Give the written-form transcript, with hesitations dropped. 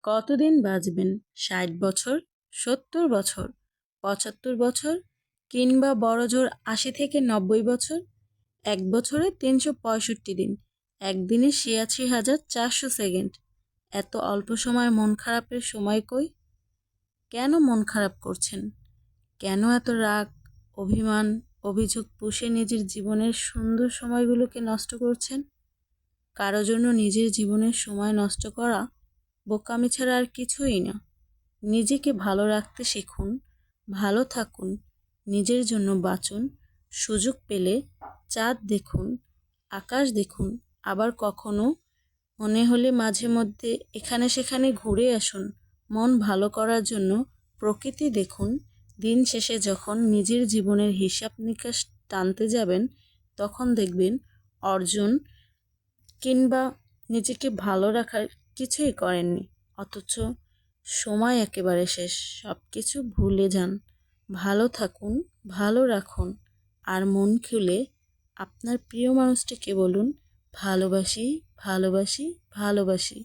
কতদিন বাঁচবেন? ৬০ বছর, ৭০ বছর, ৭৫ বছর কিংবা বড়জোর ৮০ থেকে ৯০ বছর? এক বছরে ৩৬৫ দিন, একদিনে ৮৬,৪০০ সেকেন্ড। এত অল্প সময়ে মন খারাপের সময় কই? কেন মন খারাপ করছেন? কেন এত রাগ, অভিমান, অভিযোগ পুষে নিজের জীবনের সুন্দর সময়গুলোকে নষ্ট করছেন? কারো জন্য নিজের জীবনের সময় নষ্ট করা বোকামি ছাড়া আর কিছুই না। নিজেকে ভালো রাখতে শিখুন, ভালো থাকুন, নিজের জন্য বাঁচুন। সুযোগ পেলে চাঁদ দেখুন, আকাশ দেখুন, আবার কখনো মনে হলে মাঝে মধ্যে এখানে সেখানে ঘুরে আসুন। মন ভালো করার জন্য প্রকৃতি দেখুন। দিন শেষে যখন নিজের জীবনের হিসাব নিকাশ টানতে যাবেন, তখন দেখবেন অর্জন কিংবা নিজেকে ভালো রাখার কিছুই করেননি, অথচ সময় একেবারে শেষ। সব কিছু ভুলে যান, ভালো থাকুন, ভালো রাখুন, আর মন খুলে আপনার প্রিয় মানুষটিকে বলুন, ভালোবাসি, ভালোবাসি, ভালোবাসি।